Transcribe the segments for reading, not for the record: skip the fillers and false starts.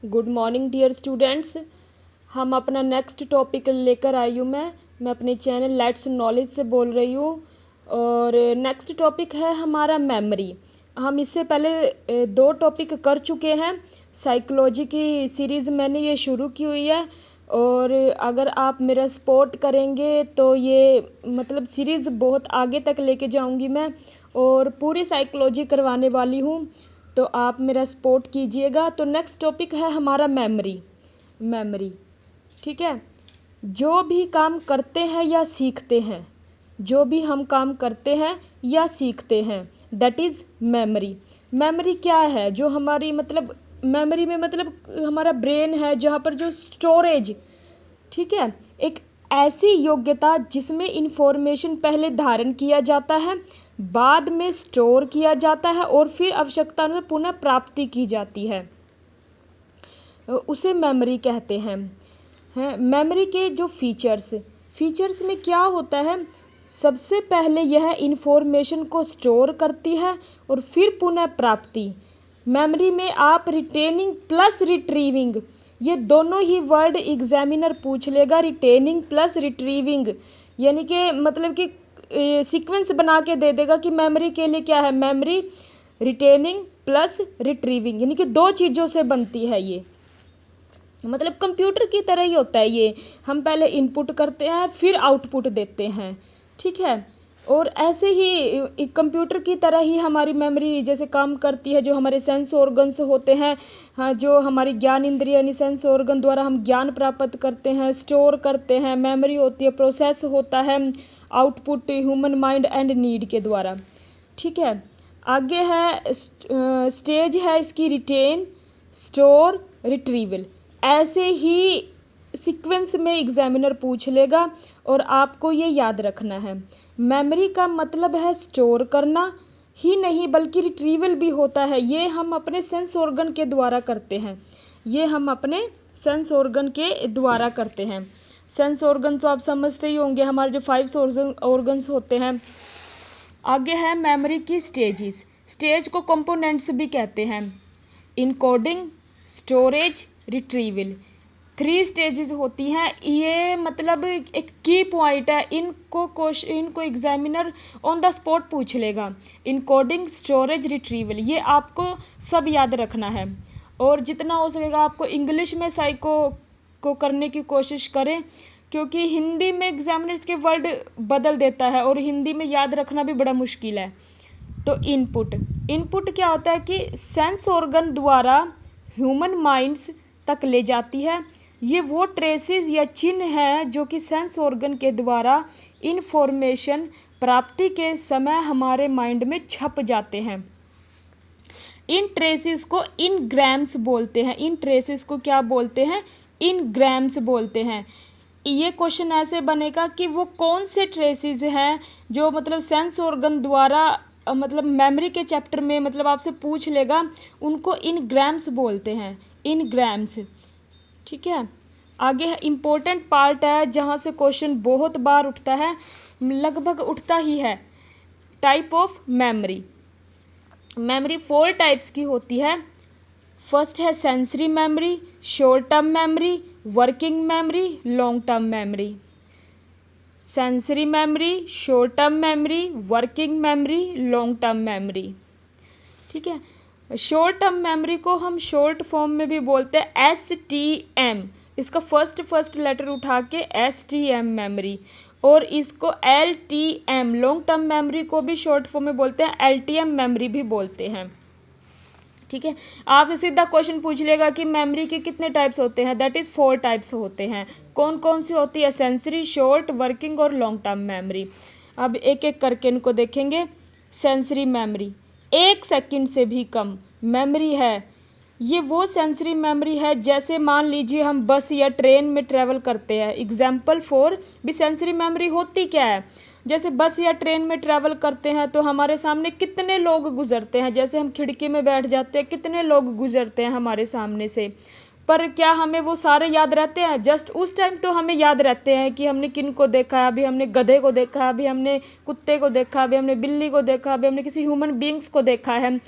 Good morning dear students. हम अपना next topic लेकर आई हूँ। मैं अपने चैनल लेट्स नॉलेज से बोल रही हूँ और नेक्स्ट टॉपिक है हमारा मेमोरी। हम इससे पहले दो टॉपिक कर चुके हैं। साइकोलॉजी की सीरीज़ मैंने ये शुरू की हुई है और अगर आप मेरा सपोर्ट करेंगे तो ये मतलब सीरीज़ बहुत आगे तक लेके जाऊँगी मैं और पूरी साइकोलॉजी करवाने वाली हूँ, तो आप मेरा सपोर्ट कीजिएगा। तो नेक्स्ट टॉपिक है हमारा मेमोरी। ठीक है। जो भी काम करते हैं या सीखते हैं, जो भी हम काम करते हैं या सीखते हैं, दैट इज़ मेमोरी। मेमोरी क्या है? जो हमारी मतलब मेमोरी में मतलब हमारा ब्रेन है जहाँ पर जो स्टोरेज, ठीक है, एक ऐसी योग्यता जिसमें इंफॉर्मेशन पहले धारण किया जाता है, बाद में स्टोर किया जाता है और फिर आवश्यकता में पुनः प्राप्ति की जाती है, उसे मेमोरी कहते हैं। मेमोरी के जो फीचर्स में क्या होता है? सबसे पहले यह इंफॉर्मेशन को स्टोर करती है और फिर पुनः प्राप्ति। मेमोरी में आप रिटेनिंग प्लस रिट्रीविंग, ये दोनों ही वर्ड एग्जामिनर पूछ लेगा। रिटेनिंग प्लस रिट्रीविंग यानी कि मतलब कि सीक्वेंस बना के दे देगा कि मेमोरी के लिए क्या है, मेमोरी रिटेनिंग प्लस रिट्रीविंग, यानी कि दो चीज़ों से बनती है। ये मतलब कंप्यूटर की तरह ही होता है। ये हम पहले इनपुट करते हैं फिर आउटपुट देते हैं, ठीक है। और ऐसे ही कंप्यूटर की तरह ही हमारी मेमोरी जैसे काम करती है। जो हमारे सेंस ऑर्गन्स होते हैं, हाँ, जो हमारी ज्ञान इंद्रिय यानी सेंस ऑर्गन द्वारा हम ज्ञान प्राप्त करते हैं, स्टोर करते हैं। मेमोरी होती है, प्रोसेस होता है, output human mind and need के द्वारा, ठीक है। आगे है स्टेज है इसकी रिटेन, स्टोर, रिट्रीवल। ऐसे ही सीक्वेंस में एग्जामिनर पूछ लेगा और आपको ये याद रखना है। मेमोरी का मतलब है स्टोर करना ही नहीं बल्कि रिट्रीवल भी होता है। ये हम अपने सेंस ऑर्गन के द्वारा करते हैं। सेंस ऑर्गन तो आप समझते ही होंगे, हमारे जो 5 ऑर्गन्स होते हैं। आगे है मेमोरी की स्टेज को कंपोनेंट्स भी कहते हैं। इनकोडिंग, स्टोरेज, रिट्रीवल, 3 स्टेजेस होती हैं। ये मतलब एक की पॉइंट है। इनको एग्जामिनर ऑन द स्पॉट पूछ लेगा। इनकोडिंग, स्टोरेज, रिट्रीवल, ये आपको सब याद रखना है और जितना हो सकेगा आपको इंग्लिश में साइको को करने की कोशिश करें, क्योंकि हिंदी में एग्जामिनर इसके वर्ड बदल देता है और हिंदी में याद रखना भी बड़ा मुश्किल है। तो इनपुट क्या होता है कि सेंस ऑर्गन द्वारा ह्यूमन माइंड्स तक ले जाती है। ये वो ट्रेसेस या चिन्ह हैं जो कि सेंस ऑर्गन के द्वारा इन्फॉर्मेशन प्राप्ति के समय हमारे माइंड में छप जाते हैं। इन ट्रेसेस को इनग्राम्स बोलते हैं। इन ट्रेसेस को क्या बोलते हैं? इनग्राम्स बोलते हैं। ये क्वेश्चन ऐसे बनेगा कि वो कौन से ट्रेसेस हैं जो मतलब सेंस ऑर्गन द्वारा मतलब मेमोरी के चैप्टर में मतलब आपसे पूछ लेगा, उनको इनग्राम्स बोलते हैं। इनग्राम्स, ठीक है। आगे है इम्पोर्टेंट पार्ट है जहाँ से क्वेश्चन बहुत बार उठता है, लगभग उठता ही है। टाइप ऑफ मेमोरी 4 टाइप्स की होती है। फर्स्ट है sensory memory, short term memory, working memory, long term memory. Sensory memory, short term memory, working memory, long term memory, ठीक है। शॉर्ट टर्म मेमोरी को हम शॉर्ट फॉर्म में भी बोलते हैं STM। इसका फर्स्ट लेटर उठा के STM मेमोरी, और इसको LTM लॉन्ग टर्म मेमोरी को भी शॉर्ट फॉर्म में बोलते हैं, LTM मेमोरी भी बोलते हैं, ठीक है। आपसे सीधा क्वेश्चन पूछ लेगा कि मेमोरी के कितने टाइप्स होते हैं, दैट इज़ 4 टाइप्स होते हैं। कौन कौन सी होती है? सेंसरी, शॉर्ट, वर्किंग और लॉन्ग टर्म मेमोरी। अब एक एक करके इनको देखेंगे। सेंसरी मेमोरी 1 सेकंड से भी कम मेमोरी है। ये वो सेंसरी मेमोरी है जैसे मान लीजिए हम बस या ट्रेन में ट्रैवल करते हैं। एग्जाम्पल फॉर भी सेंसरी मेमोरी होती क्या है? जैसे बस या ट्रेन में ट्रैवल करते हैं तो हमारे सामने कितने लोग गुजरते हैं। जैसे हम खिड़की में बैठ जाते हैं, कितने लोग गुजरते हैं हमारे सामने से, पर क्या हमें वो सारे याद रहते हैं? जस्ट उस टाइम तो हमें याद रहते हैं कि हमने किन को देखा है। अभी हमने गधे को देखा, अभी हमने कुत्ते को देखा, अभी हमने बिल्ली को देखा, अभी हमने किसी ह्यूमन बींग्स को देखा है।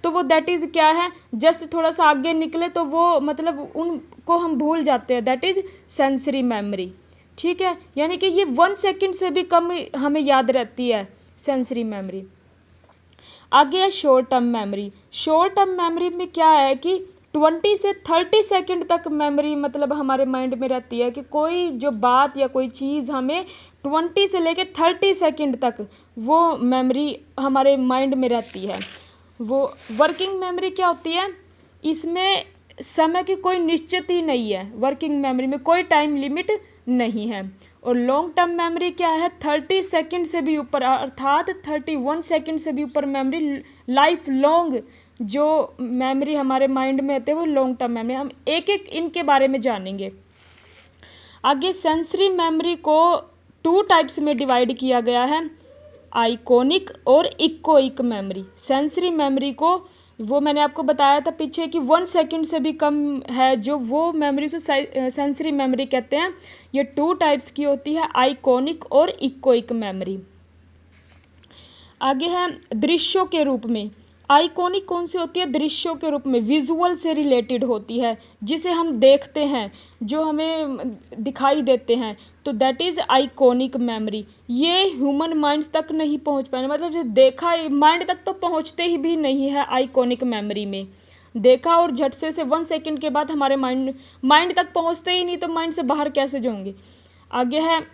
तो वो दैट इज़ क्या है, जस्ट थोड़ा सा आगे निकले तो वो मतलब उनको हम भूल जाते हैं, दैट इज़ सेंसरी मेमोरी। ठीक है, यानी कि ये 1 सेकंड से भी कम हमें याद रहती है सेंसरी मेमोरी। आगे है short term memory. Short term memory में क्या है कि 20 से 30 सेकंड तक मेमोरी मतलब हमारे माइंड में रहती है, कि कोई जो बात या कोई चीज़ हमें 20 से लेके 30 सेकंड तक वो मेमोरी हमारे माइंड में रहती है। वो वर्किंग मेमोरी क्या होती है, इसमें समय की कोई निश्चित ही नहीं है, वर्किंग मेमोरी में कोई टाइम लिमिट नहीं है। और लॉन्ग टर्म मेमोरी क्या है, 30 सेकंड से भी ऊपर अर्थात 31 सेकंड से भी ऊपर मेमोरी, लाइफ लॉन्ग जो मेमोरी हमारे माइंड में आते हैं वो लॉन्ग टर्म मेमोरी। हम एक एक इनके बारे में जानेंगे। आगे सेंसरी मेमोरी को 2 टाइप्स में डिवाइड किया गया है, आइकॉनिक और इकोइक मेमोरी। सेंसरी मेमोरी को वो मैंने आपको बताया था पीछे कि 1 सेकंड से भी कम है जो वो मेमोरी से सेंसरी मेमोरी कहते हैं। ये 2 टाइप्स की होती है, आइकॉनिक और इकोइक मेमोरी। आगे है दृश्यों के रूप में। आइकॉनिक कौन सी होती है, दृश्यों के रूप में, विजुअल से रिलेटेड होती है, जिसे हम देखते हैं, जो हमें दिखाई देते हैं, तो दैट इज़ आइकॉनिक मेमोरी। ये ह्यूमन माइंड्स तक नहीं पहुंच पाए, मतलब जो देखा माइंड तक तो पहुंचते ही भी नहीं है आइकॉनिक मेमोरी में। देखा और झट से 1 सेकंड के बाद हमारे माइंड तक पहुंचते ही नहीं, तो माइंड से बाहर कैसे जाएंगे। आगे है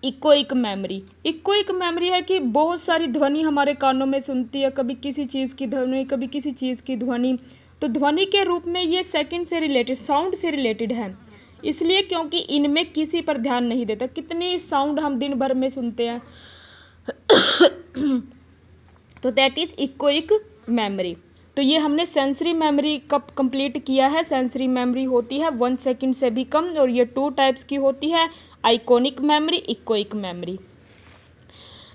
इकोइक मेमोरी। इकोइक मेमोरी है कि बहुत सारी ध्वनि हमारे कानों में सुनती है, कभी किसी चीज़ की ध्वनि, कभी किसी चीज़ की ध्वनि, तो ध्वनि के रूप में ये सेकंड से रिलेटेड, साउंड से रिलेटेड है, इसलिए क्योंकि इनमें किसी पर ध्यान नहीं देता। कितनी साउंड हम दिन भर में सुनते हैं तो दैट इज़ इकोइक मेमोरी। तो ये हमने सेंसरी मेमोरी कब कंप्लीट किया है। सेंसरी मेमोरी होती है 1 सेकंड से भी कम, और ये 2 टाइप्स की होती है, iconic memory, echoic memory.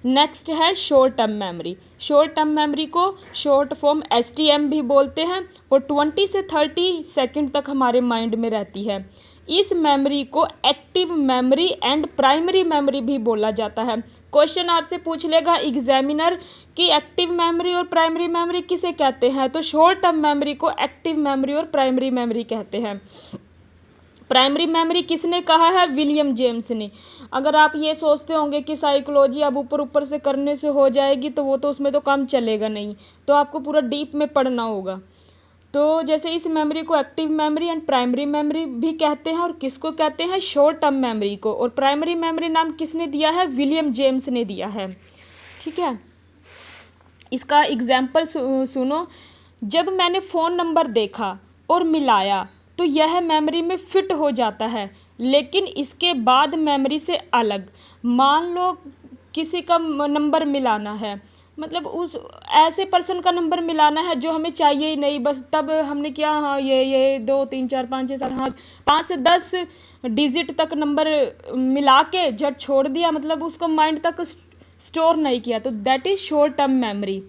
Next है short term memory. Short term memory को शॉर्ट फॉर्म STM भी बोलते हैं, और 20 से 30 सेकंड तक हमारे माइंड में रहती है। इस मेमोरी को active memory and primary memory भी बोला जाता है। क्वेश्चन आपसे पूछ लेगा एग्जामिनर कि एक्टिव मेमोरी और प्राइमरी मेमोरी किसे कहते हैं, तो शॉर्ट टर्म मेमोरी को एक्टिव मेमोरी और प्राइमरी मेमोरी कहते हैं। प्राइमरी मेमोरी किसने कहा है, विलियम जेम्स ने। अगर आप ये सोचते होंगे कि साइकोलॉजी अब ऊपर ऊपर से करने से हो जाएगी, तो वो तो उसमें तो काम चलेगा नहीं, तो आपको पूरा डीप में पढ़ना होगा। तो जैसे इस मेमोरी को active memory and primary memory भी कहते हैं, और किसको कहते हैं, शॉर्ट टर्म मेमोरी को। और प्राइमरी मेमोरी नाम किसने दिया है, विलियम जेम्स ने दिया है। ठीक है, इसका एग्जाम्पल सुनो। जब मैंने फ़ोन नंबर देखा और मिलाया तो यह मेमोरी में फिट हो जाता है, लेकिन इसके बाद मेमोरी से अलग। मान लो किसी का नंबर मिलाना है, मतलब उस ऐसे पर्सन का नंबर मिलाना है जो हमें चाहिए ही नहीं, बस तब हमने क्या, हाँ ये 2 3 4 5 6 7, हाँ 5 से 10 डिजिट तक नंबर मिला के झट छोड़ दिया, मतलब उसको माइंड तक स्टोर नहीं किया, तो that is short term memory.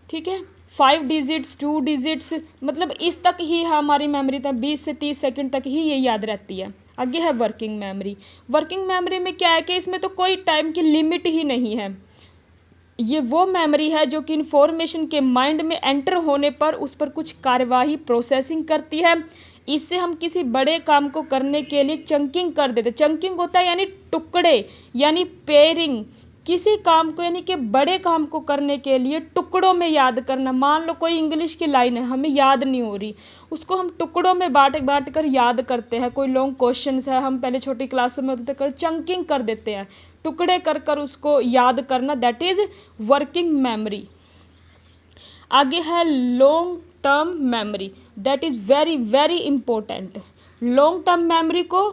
ठीक है, 5 डिजिट्स 2 डिजिट्स, मतलब इस तक ही हमारी मेमोरी तक 20 से 30 सेकंड तक ही ये याद रहती है। आगे है वर्किंग मेमोरी। वर्किंग मेमोरी में क्या है कि इसमें तो कोई टाइम की लिमिट ही नहीं है। ये वो मेमोरी है जो कि इन्फॉर्मेशन के माइंड में एंटर होने पर उस पर कुछ कार्यवाही प्रोसेसिंग करती है। इससे हम किसी बड़े काम को करने के लिए चंकिंग कर देते। चंकिंग होता है यानी टुकड़े, यानी पेयरिंग। किसी काम को यानी कि बड़े काम को करने के लिए टुकड़ों में याद करना। मान लो कोई इंग्लिश की लाइन है, हमें याद नहीं हो रही, उसको हम टुकड़ों में बांट कर याद करते हैं। कोई लॉन्ग क्वेश्चंस है, हम पहले छोटी क्लासों में होते थे, चंकिंग कर देते हैं, टुकड़े कर उसको याद करना, दैट इज़ वर्किंग मेमोरी। आगे है long term memory, that is very very important. Long term memory को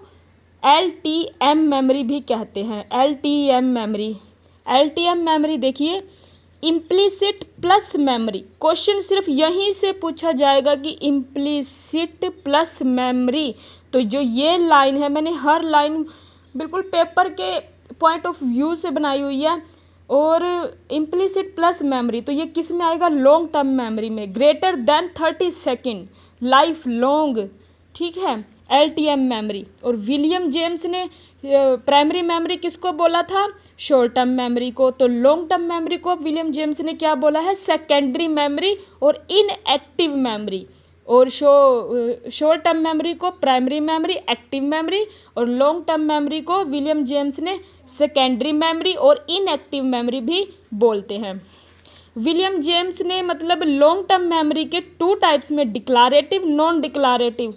LTM मेमोरी भी कहते हैं। LTM मेमोरी, LTM मेमोरी देखिए, इम्प्लिसिट प्लस मेमोरी। क्वेश्चन सिर्फ यहीं से पूछा जाएगा कि इम्प्लिसिट प्लस मेमोरी। तो जो ये लाइन है, मैंने हर लाइन बिल्कुल पेपर के पॉइंट ऑफ व्यू से बनाई हुई है। और इम्प्लिसिट प्लस मेमोरी, तो ये किस में आएगा, लॉन्ग टर्म मेमोरी में। Greater than 30 second, life long. ठीक है, LTM मेमोरी। और विलियम जेम्स ने प्राइमरी मेमोरी किसको बोला था? शॉर्ट टर्म मेमोरी को। तो लॉन्ग टर्म मेमोरी को विलियम जेम्स ने क्या बोला है? सेकेंडरी मेमोरी और इनएक्टिव मेमोरी। और शॉर्ट टर्म मेमोरी को प्राइमरी मेमोरी, एक्टिव मेमोरी, और लॉन्ग टर्म मेमोरी को विलियम जेम्स ने सेकेंडरी मेमोरी और इनएक्टिव मेमोरी भी बोलते हैं। विलियम जेम्स ने मतलब लॉन्ग टर्म मेमोरी के 2 टाइप्स में, declarative, non declarative.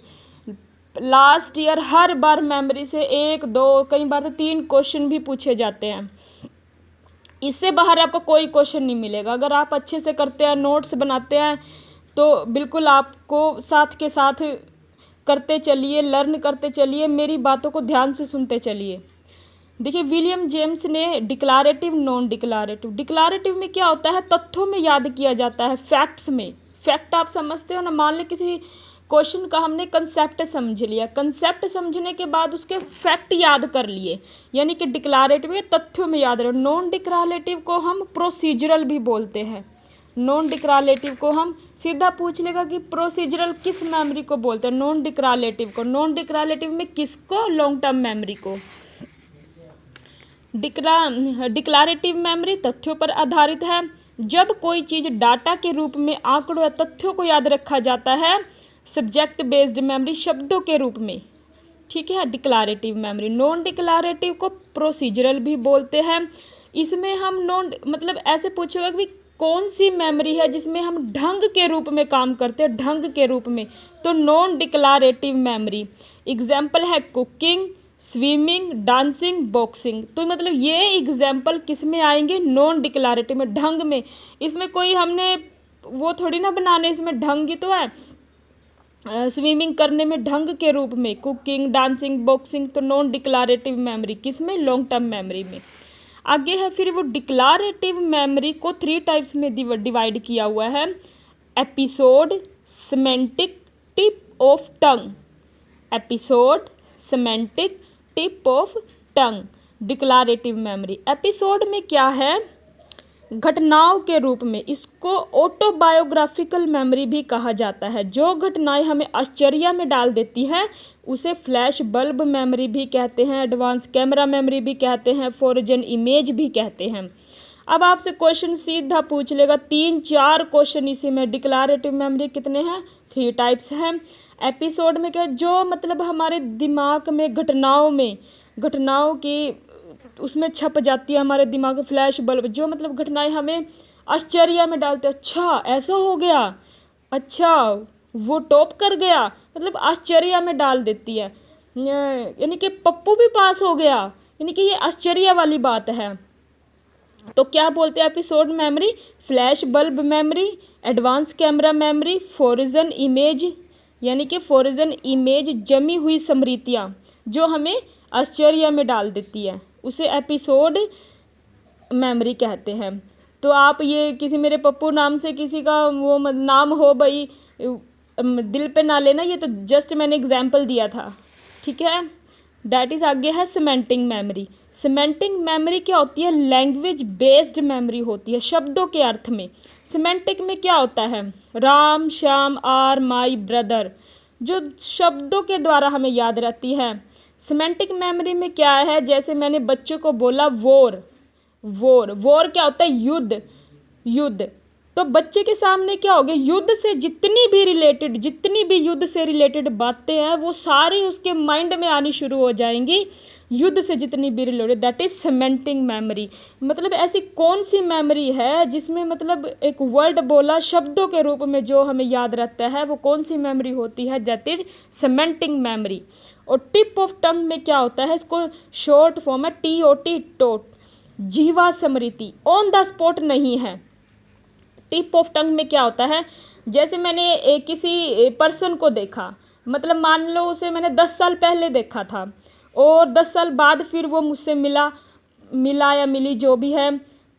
Last year हर बार मेमोरी से 1, 2, कई बार तो 3 क्वेश्चन भी पूछे जाते हैं। इससे बाहर आपको कोई क्वेश्चन नहीं मिलेगा। अगर आप अच्छे से करते हैं, नोट्स बनाते हैं, तो बिल्कुल आपको साथ के साथ करते चलिए, लर्न करते चलिए, मेरी बातों को ध्यान से सुनते चलिए। देखिए, विलियम जेम्स ने डिक्लारेटिव, नॉन डिक्लारेटिव। डिक्लारेटिव में क्या होता है? तथ्यों में याद किया जाता है, फैक्ट्स में। फैक्ट आप समझते हो ना, मान लो किसी क्वेश्चन का हमने कंसेप्ट समझ लिया, कंसेप्ट समझने के बाद उसके फैक्ट याद कर लिए, यानी कि डिक्लारेटिव में तथ्यों में याद रहो। नॉन डिक्लारेटिव को हम प्रोसीजरल भी बोलते हैं। नॉन डिक्लारेटिव को हम सीधा पूछ लेगा कि प्रोसीजरल किस मेमोरी को बोलते हैं? नॉन डिक्लारेटिव को। नॉन डिक्लारेटिव में किसको? लॉन्ग टर्म मेमोरी को। डिक्लारेटिव मेमोरी तथ्यों पर आधारित है। जब कोई चीज़ डाटा के रूप में, आंकड़ों या तथ्यों को याद रखा जाता है। सब्जेक्ट बेस्ड मेमोरी, शब्दों के रूप में, ठीक है, डिक्लारेटिव मेमोरी। नॉन डिक्लारेटिव को प्रोसीजरल भी बोलते हैं। इसमें हम मतलब ऐसे पूछेगा कि कौन सी मेमोरी है जिसमें हम ढंग के रूप में काम करते हैं, ढंग के रूप में, तो नॉन डिक्लारेटिव मेमोरी। एग्जाम्पल है कुकिंग, स्विमिंग, डांसिंग, बॉक्सिंग। तो मतलब ये एग्जाम्पल किस में आएंगे? नॉन डिक्लारेटिव में, ढंग में। इसमें कोई हमने वो थोड़ी ना बनाने, इसमें ढंग ही तो है। स्विमिंग करने में ढंग के रूप में, कुकिंग, डांसिंग, बॉक्सिंग, तो नॉन डिक्लारेटिव मेमोरी किस में? लॉन्ग टर्म मेमोरी में। आगे है फिर वो डिक्लारेटिव मेमोरी को 3 टाइप्स में डिवाइड किया हुआ है। Episode, semantic, tip of tongue. Episode, semantic, tip of tongue, declarative memory. Episode में क्या है? घटनाओं के रूप में। इसको ऑटोबायोग्राफिकल मेमोरी भी कहा जाता है। जो घटनाएं हमें आश्चर्य में डाल देती है उसे फ्लैश बल्ब मेमोरी भी कहते हैं, एडवांस कैमरा मेमोरी भी कहते हैं, फ्रोजन इमेज भी कहते हैं। अब आपसे क्वेश्चन सीधा पूछ लेगा, 3-4 क्वेश्चन इसी में। डिक्लारेटिव मेमोरी कितने हैं? 3 टाइप्स हैं। एपिसोड में क्या? जो मतलब हमारे दिमाग में घटनाओं की उसमें छप जाती है हमारे दिमाग में, फ्लैश बल्ब, जो मतलब घटनाएं हमें आश्चर्य में डालते हैं। अच्छा ऐसा हो गया, अच्छा वो टॉप कर गया, मतलब आश्चर्य में डाल देती है। यानी कि पप्पू भी पास हो गया, यानी कि ये आश्चर्य वाली बात है। तो क्या बोलते हैं episode memory? Flash bulb memory, advance camera memory, frozen image, यानी कि फ्रोजन इमेज, जमी हुई स्मृतियाँ जो हमें आश्चर्य में डाल देती है, उसे एपिसोड मेमोरी कहते हैं। तो आप ये किसी मेरे पप्पू नाम से किसी का वो नाम हो भाई, दिल पे ना लेना, ये तो जस्ट मैंने एग्जाम्पल दिया था, ठीक है। दैट इज़ आगे है सिमेंटिक मेमोरी। सिमेंटिक मेमोरी क्या होती है? लैंग्वेज बेस्ड मेमोरी होती है, शब्दों के अर्थ में। सिमेंटिक में क्या होता है? Ram, Shyam, are my brother, जो शब्दों के द्वारा हमें याद रहती है। सिमेंटिक मेमोरी में क्या है? जैसे मैंने बच्चों को बोला वॉर क्या होता है? युद्ध। तो बच्चे के सामने क्या हो गया? युद्ध से जितनी भी युद्ध से रिलेटेड बातें हैं वो सारी उसके माइंड में आनी शुरू हो जाएंगी, युद्ध से जितनी भी related. That is semantic memory. मतलब ऐसी कौन सी मेमोरी है जिसमें मतलब एक वर्ड बोला शब्दों के रूप में जो हमें याद रहता है, वो कौन सी मेमोरी होती है? That is semantic memory. और टिप ऑफ टंग में क्या होता है? इसको शॉर्ट फॉर्म है TOT, टोट, जीवा स्मृति, ऑन द स्पॉट नहीं है। टिप ऑफ टंग में क्या होता है? जैसे मैंने किसी पर्सन को देखा, मतलब मान लो उसे मैंने 10 साल पहले देखा था और 10 साल बाद फिर वो मुझसे मिला या मिली जो भी है,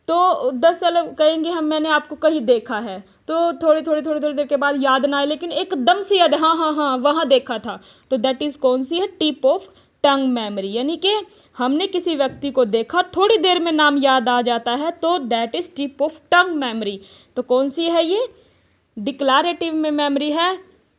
तो 10 साल कहेंगे मैंने आपको कहीं देखा है, तो थोड़ी देर के बाद याद ना आए, लेकिन एकदम से याद, हाँ वहाँ देखा था। तो दैट इज़ कौन सी है? Tip of tongue memory. यानी कि हमने किसी व्यक्ति को देखा, थोड़ी देर में नाम याद आ जाता है, तो that is tip of tongue memory. तो कौन सी है ये? डिक्लारेटिव में मेमोरी है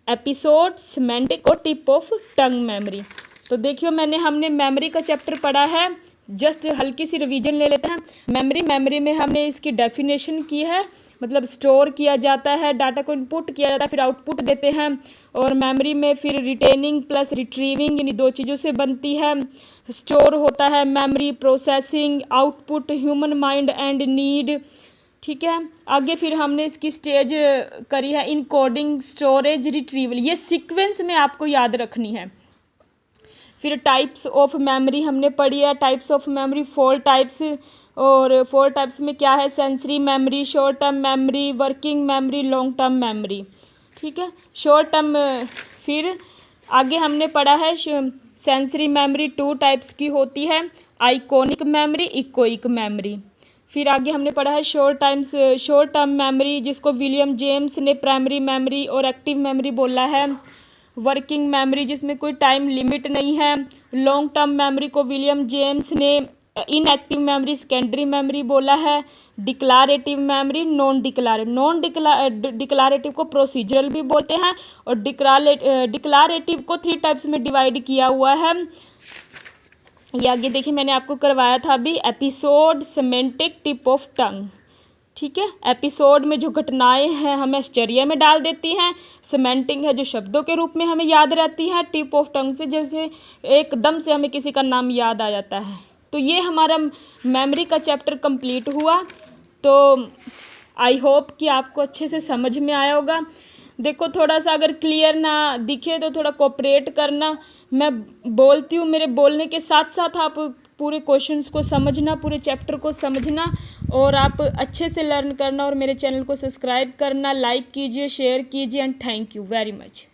एपिसोड, सिमेंटिक और टिप ऑफ टंग मेमोरी। तो देखिए हमने मेमोरी का चैप्टर पढ़ा है, जस्ट हल्की सी रिवीजन ले लेते हैं। मेमोरी में हमने इसकी डेफिनेशन की है, मतलब स्टोर किया जाता है, डाटा को इनपुट किया जाता है, फिर आउटपुट देते हैं। और मेमोरी में फिर रिटेनिंग प्लस रिट्रीविंग, इन दो चीज़ों से बनती है। स्टोर होता है memory, processing, output, human mind and need. ठीक है, आगे फिर हमने इसकी स्टेज करी है इनकोडिंग, स्टोरेज, रिट्रीवल। ये सीक्वेंस में आपको याद रखनी है। फिर टाइप्स ऑफ मेमोरी हमने पढ़ी है। टाइप्स ऑफ मेमोरी 4 टाइप्स, और 4 टाइप्स में क्या है, sensory memory, short term memory, working memory, long term memory. ठीक है, शॉर्ट टर्म। फिर आगे हमने पढ़ा है सेंसरी मेमोरी 2 टाइप्स की होती है, आइकॉनिक मेमोरी, इकोइक मेमोरी। फिर आगे हमने पढ़ा है शॉर्ट टर्म मेमोरी, जिसको विलियम जेम्स ने प्राइमरी मेमोरी और एक्टिव मेमोरी बोला है। वर्किंग मेमोरी, जिसमें कोई टाइम लिमिट नहीं है। लॉन्ग टर्म मेमोरी को विलियम जेम्स ने इनएक्टिव मेमोरी, सेकेंडरी मेमोरी बोला है। डिक्लारेटिव मेमोरी, नॉन डिक्लारेटिव को प्रोसीजरल भी बोलते हैं, और डिक्लारेटिव को 3 टाइप्स में डिवाइड किया हुआ है। ये आगे देखिए मैंने आपको करवाया था अभी, एपिसोड, सिमेंटिक, टिप ऑफ टंग। ठीक है, एपिसोड में जो घटनाएं हैं हमें आश्चर्य में डाल देती हैं, सिमेंटिक है जो शब्दों के रूप में हमें याद रहती है, टिप ऑफ टंग से जैसे एकदम से हमें किसी का नाम याद आ जाता है। तो ये हमारा मेमोरी का चैप्टर कंप्लीट हुआ। तो आई होप कि आपको अच्छे से समझ में आया होगा। देखो थोड़ा सा अगर क्लियर ना दिखे तो थोड़ा कोऑपरेट करना, मैं बोलती हूँ, मेरे बोलने के साथ साथ आप पूरे क्वेश्चंस को समझना, पूरे चैप्टर को समझना, और आप अच्छे से लर्न करना, और मेरे चैनल को सब्सक्राइब करना, लाइक कीजिए, शेयर कीजिए, and thank you very much.